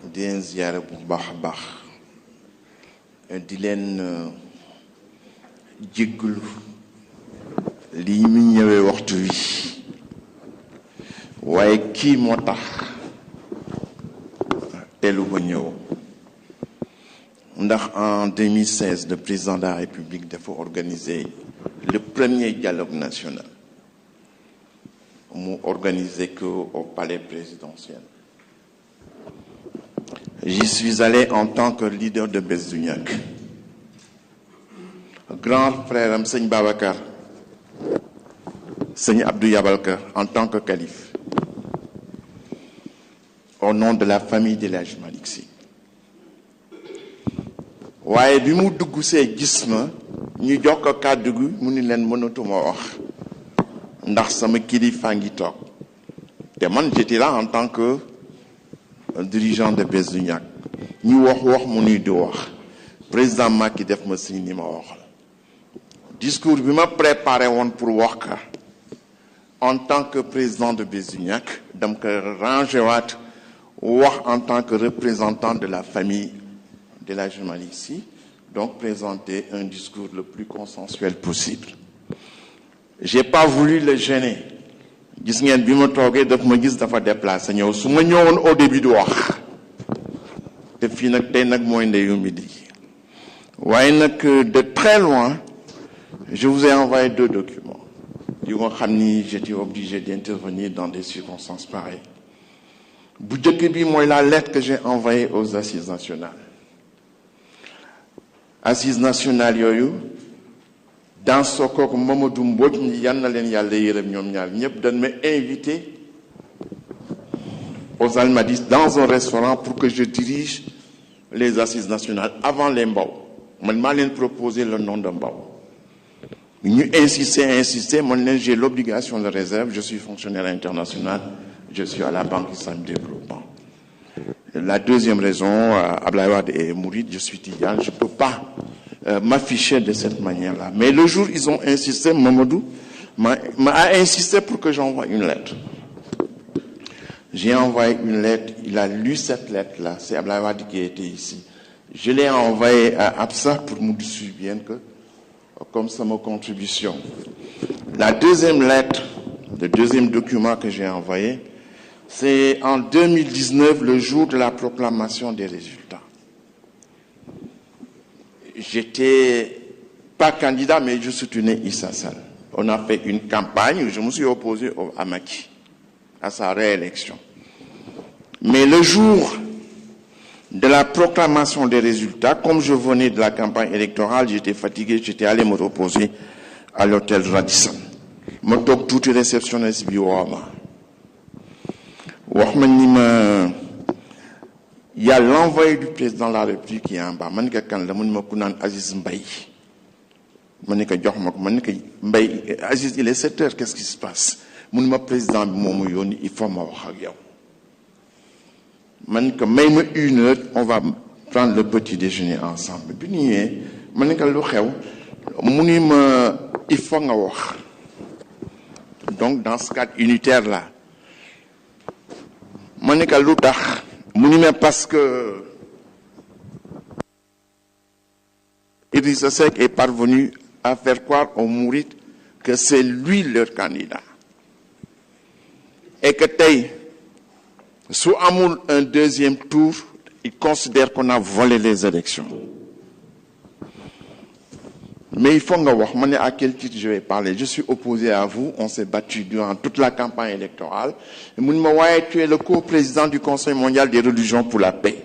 di leen ziyaare bu baax a baax di leen jéggulu lii mu ñëwee waxtu wi waaye kii moo tax teelu ba ñëw ndax en 2016 le président de la République dafa organiser le premier dialogue national mu organiser que au palais présidentiel. J'y suis allé en tant que leader de Bës du Ñakk. Grand frère am Sëñ Babacar Sëñ Abdou Yabalka en tant que calife au nom de la famille de El Hadji Malick Sy. waaye bi mu dugg see gis ma ñu jox ko kàddu gi mu ni leen mënatuma wax ndax sama kilifa ngi toog te man j'étais là en tant que dirigeant de Bës du Ñakk ñu wax mu nuy di wax président Macky def ma signe ni ma wax la discours bi ma préparé woon pour wax ka en tant que président de Bës du Ñakk dam ko rangé waat wax en tant que représentant de la famille de El Hadji Malick Sy, donc présenter un discours le plus consensuel possible. J'ai pas voulu le gêner. Gis ngeen bi ma toogee daf ma gis dafa déplacé ñëw su ma ñëwoon au début du wax te fii nag tey nag mooy ndeyu midi waaye nag de très loin je vous ai envoyé 2 documents yu nga xam ni j'étais obligé d'intervenir dans des circonstances pareilles. bu njëkk bi mooy la lettre que j'ai envoyée aux assises nationales. Assises nationales yooyu dans Sokok Mamadou Mbodj ñi yan na leen yàlla yërëm ñoom ñaar ñëpp dañ ma invité aux Almadies dans un restaurant pour que je dirige les assises nationales avant les Mbaw man maa leen proposé le nom de Mbaw ñu insister man leen j'ai l'obligation de réserve, je suis fonctionnaire international, je suis à la Banque islamique de développement. La deuxième raison, Abdoulaye Wade est mouride, je suis Tidiane, je ne peux pas m'afficher de cette manière-là. Mais le jour ils ont insisté, Mamadou m'a insisté pour que j'envoie une lettre. J'ai envoyé une lettre, il a lu cette lettre-là, c'est Abdoulaye Wade qui était ici. Je l'ai envoyé à Absa pour me dire bien que, comme ça, ma contribution. La deuxième lettre, le deuxième document que j'ai envoyé, c'est en 2019, le jour de la proclamation des résultats. J'étais pas candidat, mais je soutenais Issa Sall. On a fait une campagne où je me suis opposé à Macky, à sa réélection. Mais le jour de la proclamation des résultats, comme je venais de la campagne électorale, j'étais fatigué, j'étais allé me reposer à l'hôtel Radisson. Ma toog tuuti réceptionniste bi woo ma wax ma ni ma y a l'envoyé du président de la République qui est en bas man ka kan la mun ma ku naan Aziz Mbaye ma ni ko jox ma ko man ni ko Mbaye Aziz il est 7 heures, qu'est-ce qui se passe mun ma président bi moomu yónni il faut ma wax ak yow man ko may ma 1 heure on va prendre le petit déjeuner ensemble bi ñu ñëwee man ni ko lu xew mu ni ma il faut nga wax. Donc dans ce cadre unitaire là ma ne ko lu tax mu ni mais parce que Idrissa Seck est parvenu à faire croire aux Mourides que c'est lui leur candidat et que tey su amul un deuxième tour il considère qu'on a volé les élections. Mais il faut nga wax ma ne à quel titre je vais parler. Je suis opposé à vous, on s'est battu durant toute la campagne électorale. Mu ne ma waaye tu es le co-président du Conseil mondial des religions pour la paix.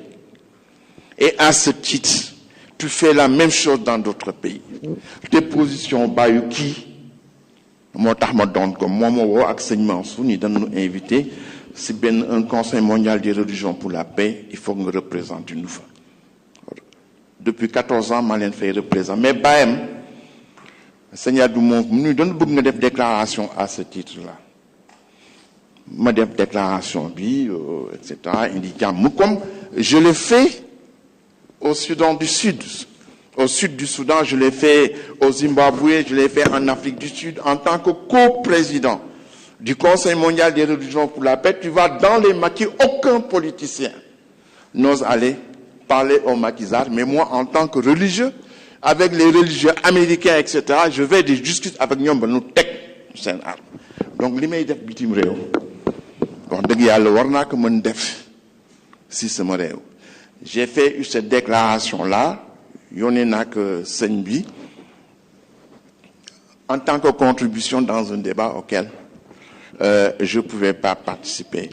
Et à ce titre, tu fais la même chose dans d'autres pays. Tes positions bàyyu kii moo tax ma doon ko moo ma woo ak sëñ Mansour ni dañu invité si un Conseil mondial des religions pour la paix, il faut nga représenter ñu fa. Depuis 14 ans maa leen fay représenter mais bàyyam Seigneur du moom ñu doon bëgg nga def déclaration à ce titre-là ma def déclaration bi etc. indi jàmm comme je l'ai fait au Soudan du Sud, au sud du Soudan, je l'ai fait au Zimbabwe, je l'ai fait en Afrique du Sud en tant que co-président du Conseil mondial des religions pour la paix. Tu vas dans les maquis, aucun politicien n'ose aller parler au maquisard, mais moi, en tant que religieux, avec les religieux américains, etc., je vais de justice avec ñoom ba nu teg seen arme. Donc li may def bitim réew wax dëgg yàlla war naa ko mën def si sama réew. J'ai fait cette déclaration-là yónnee naa ko sëñ bi en tant que contribution dans un débat auquel je ne pouvais pas participer.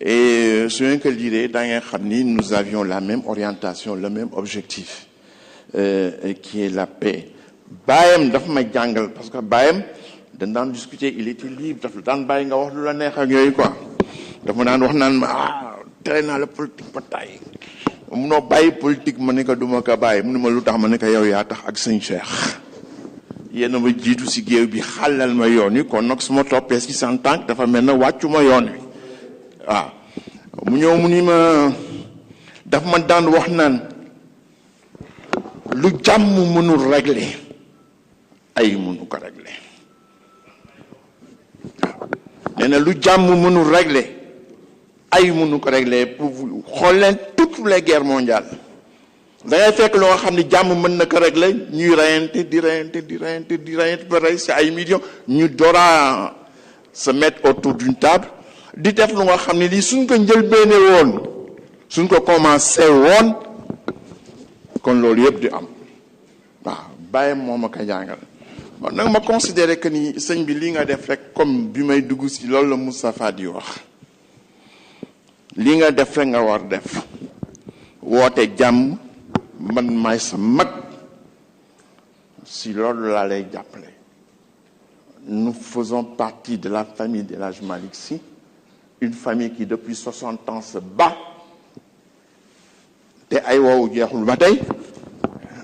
Et su ngeen ko lire da ngeen xam ni nous avions la même orientation, le même objectif, qui est la paix. Baayam daf ma jàngal parce que baayam dañ daan discuter, il était libre, daf daan bàyyi nga wax lu la neex ak yooyu quoi. Daf ma daan wax naan ma tere naa la politique ba tey munoo bàyyi politique ma ne ko duma ko bàyyi mu ne ma lu tax ma ne ko yow yaa tax ak sëñ Cheikh yéen a ma jiitu si géew bi xàllal ma yoon wi kon nag su ma toppee si seen tànk dafa mel na wàccu ma yoon wi waaw. mu ñëw mu ni ma daf ma daan wax naan lu jàmm mënul régler ay mënu ko régler nee na lu jàmm mënul régler ay mënu ko régler. pour xool leen toutes les guerres mondiales da ngay fekk loo xam ne jàmm mën na ko régler ñuy reyante ba rey si ay millions ñu doora se mettre autour d'une table di def lu nga xam ne lii suñ ko njëlbeene woon suñ ko commencé woon kon loolu yëpp di am waaw bàyyi moo ma ko jàngal. man nag ma considéré que ni sëñ bi li nga def rek comme bi may dugg si loolu la Moustapha di wax li nga def rek nga war def woote jàmm man maay sa mag si loolu laa lay jàppale. Nous faisons partie de la famille de El Hadj Malick Sy, une famille qui depuis 60 ans se bat te ay woowu jeexul ba tey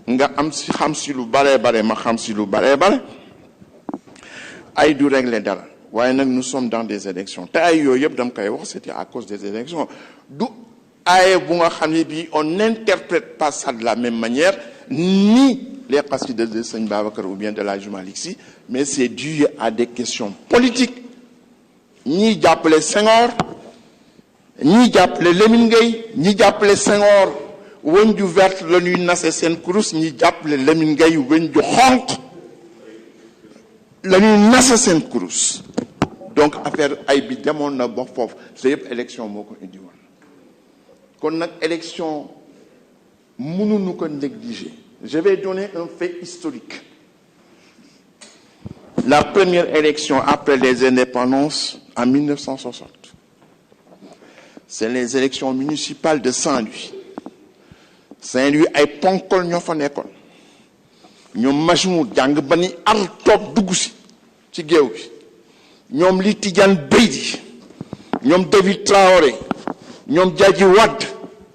nga am si xam si lu bare bare ma xam si lu bare bare ay du régler dara waaye nag nous sommes dans des élections te ay yooyu yëpp dama koy wax c'était à cause des élections du ay bu nga xam ne bii on n'interprète pas ça de la même manière ni les qasidas de Sëñ Babacar ou bien de El Hadj Malick Sy, mais c'est dû à des questions politiques. ñii jàppale Senghor ñii jàppale Lamine Gueye ñii jàppale Senghor wëñ ju verte la ñuy nase seen kurus ñii jàppale Lamine Gueye wëñ ju xonq la ñuy nase seen kurus. donc affaire ay bi demoon na ba foofu te yëpp élection moo ko indi woon kon nag élection mënuñu ko négliger. Je vais donner un fait historique. La première élection après les indépendances en 1960, c'est les élections municipales de Saint-Louis. Saint-Louis ay ponkol ñoo fa nekkoon ñoom Majmoud jàng ba ni ar toog dugg si ci géew bi ñoom li Tidiane Beydi ñoom David Traoré ñoom Diadji Wade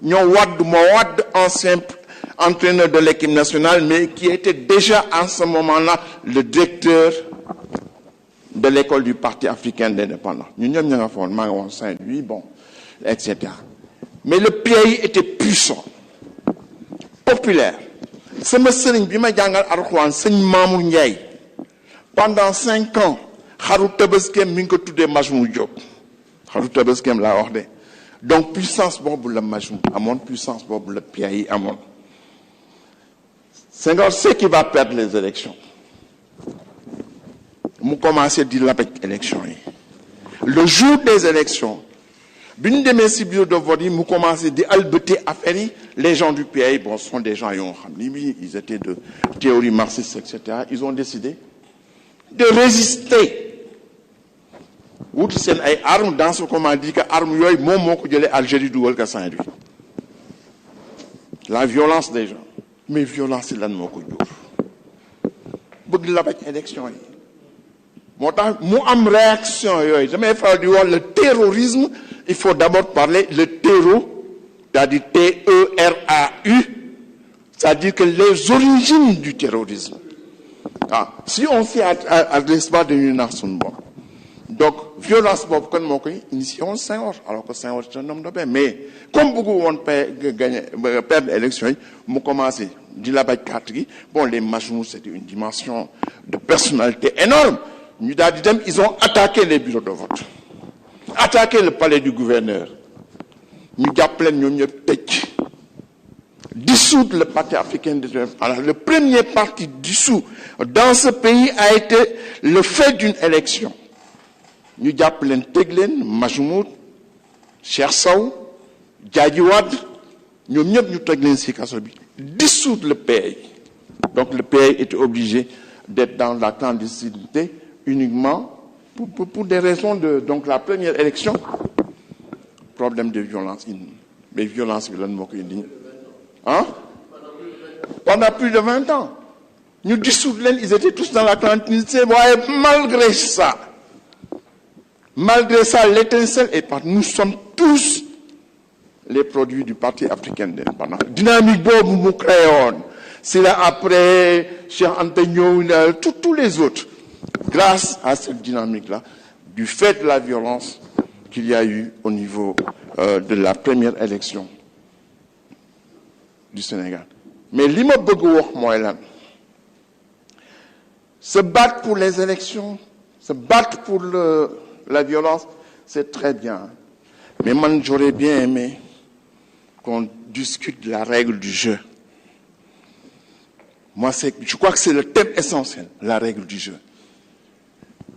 ñoom Wade ancien entraîneur de l'équipe nationale, mais qui était déjà en ce moment-là le directeur de l'école du Parti africain d'indépendance. Nous sommes Saint-Louis, bon, etc. Mais le pays était puissant, populaire. C'est ma sëriñ bi ma jàngal Alxuraan sëñ Mamour Ndiaye. Pendant 5 ans, xaru Tabaskem mi ngi ko tuddee Majmou Diop. Xaru Tabaskem laa wax de. Donc puissance boobu la Majmou amoon, puissance boobu la pays amoon. Senghor sait qu'il va perdre les élections. mu commencé di labaj élection yi. Le jour des élections bi ñu demee si bureau de vote yi mu commencé di albeuter affaire yi. Les gens du pays bon sont des gens yoo xam ni ils étaient de théorie marxiste etc. Ils ont décidé de résister wuti seen ay armes dans ce qu'on a dit que armes yooyu moom moo ko jëlee Algérie dugal ko Saint-Louis. La violence des gens. Mais violence yi lan moo ko jur bëgg labaj élection yi moo tax mu am réaction yooyu damay faral di wax le terrorisme il faut d'abord parler le terreau c'est-à-dire T-E-R-A-U c'est-à-dire que les origines du terrorisme si on s'y adresse pas dañuy nax suñu bopp donc violence boobu kan moo koy initié woon Senghor alors que Senghor c'est un homme de paix mais comme bëggu woon perdre élection yi mu commencé di labaj carte gi bon les Majmou c'était une dimension de personnalité énorme ñu daal di dem ils ont attaqué les bureaux de vote attaqué le palais du gouverneur ñu jàpp leen ñoom ñëpp tëj dissoudre le parti africain de développement. Alors, le premier parti dissous dans ce pays a été le fait d'une élection. Ñu jàpp leen tëj leen Majmoud Cheikh Sow Diadji Wade ñoom ñëpp ñu tëj leen ci kaso bi dissoudre le pays. Donc le pays était obligé d'être dans la clandestinité uniquement pour des raisons de donc la première élection problème de violence mais violence bi lan moo ko indi hein pendant plus de 20 ans ñu dissoudre leen ils étaient tous dans la clandestinité waaye malgré ça l'étincelle est partie. Nous sommes tous les produits du parti africain d'indépendance dynamique boobu mu créé woon c'est là après Cheikh Anta ñëw tous les autres grâce à cette dynamique-là du fait de la violence qu'il y a eu au niveau de la première élection du Sénégal. Mais li ma bëgg wax mooy lan se battre pour les élections se battre pour la violence c'est très bien mais man j'aurais bien aimé qu'on discute de la règle du jeu. Moi, je crois que c'est le thème essentiel, la règle du jeu.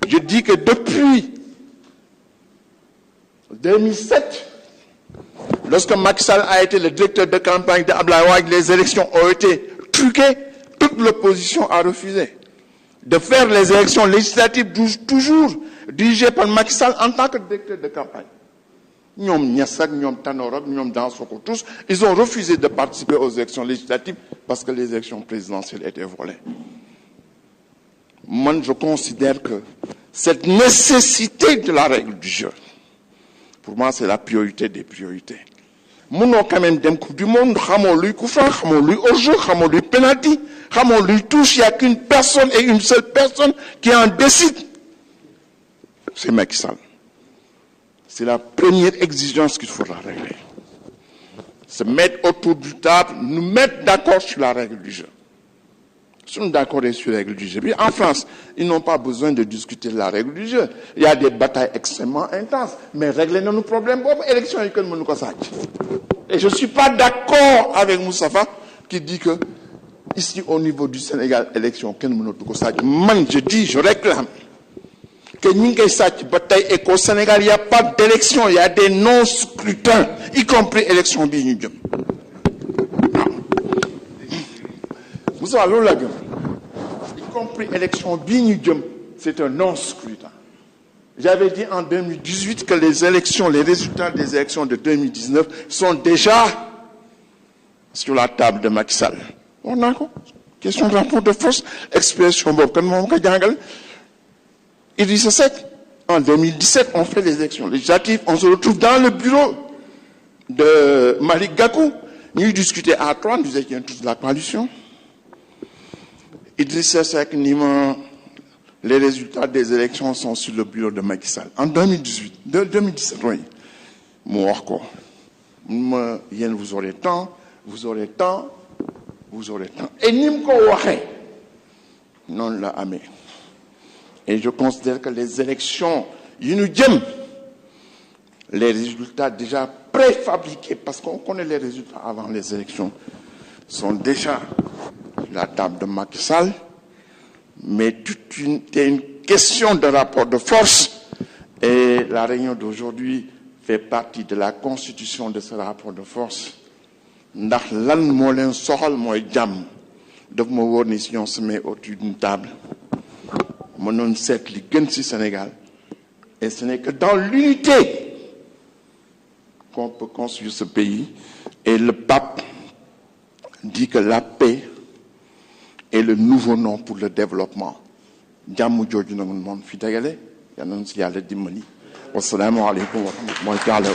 Je dis que depuis 2007, lorsque Macky Sall a été le directeur de campagne de Abdoulaye Wade, les élections ont été truquées, toute l'opposition a refusé de faire les élections législatives toujours dirigées par Macky Sall en tant que directeur de campagne. Ñoom Niassak, ñoom Tanor, ñoom Dansokho, tous, ils ont refusé de participer aux élections législatives parce que les élections présidentielles étaient volées. Moi, je considère que cette nécessité de la règle du jeu, pour moi, c'est la priorité des priorités. Munoo quand même dem Coupe du Monde, xamoo luy coup franc, xamoo luy hors-jeu, xamoo luy penalty, xamoo luy touche, il n'y a qu'une personne et une seule personne qui en décide. C'est Macky Sall. C'est la première exigence qu'il faudra régler. Se mettre autour du table, nous mettre d'accord sur la règle du jeu. Si nous sommes d'accord sur la règle du jeu. Puis en France, ils n'ont pas besoin de discuter de la règle du jeu. Il y a des batailles extrêmement intenses. Mais régler nos problèmes, élection, il y a. Et je ne suis pas d'accord avec Moustapha qui dit que ici au niveau du Sénégal, élection, man, je dis, je réclame que et qu'au Sénégal, il n'y a pas d'élection, il y a des non-scrutins, y compris élection Bignudjum. Vous savez, y compris élection Bignudjum, c'est un non-scrutin. J'avais dit en 2018 que les résultats des élections de 2019 sont déjà sur la table de Macky Sall. On a quoi? Question de rapport de force, expression Bob, quand on va Idrissa Seck, en 2017, on fait les élections législatives, on se retrouve dans le bureau de Malick Gakou. Nous discuter à 3, nous étions tous de la coalition. Idrissa Seck, les résultats des élections sont sur le bureau de Macky Sall. En 2017, oui. Moi, vous aurez temps, vous aurez temps, vous aurez temps. Et Nimko Wahe, non la amé. Et je considère que les élections, les résultats déjà préfabriqués, parce qu'on connaît les résultats avant les élections, sont déjà sur la table de Macky Sall. Mais c'est une question de rapport de force. Et la réunion d'aujourd'hui fait partie de la constitution de ce rapport de force. Ndax lan moo leen soxal mooy jàmm daf ma wóor ni si ñoo se met autour d'une table. Mënoon seet li gën ci Sénégal et ce n'est que dans l'unité qu'on peut construire ce pays et le pape dit que la paix est le nouveau nom pour le développement jàmm jooju nag moom fi dagale yal nañu ci Yàlla dimbali wassalaamu aleykum wa rahmatullahi taala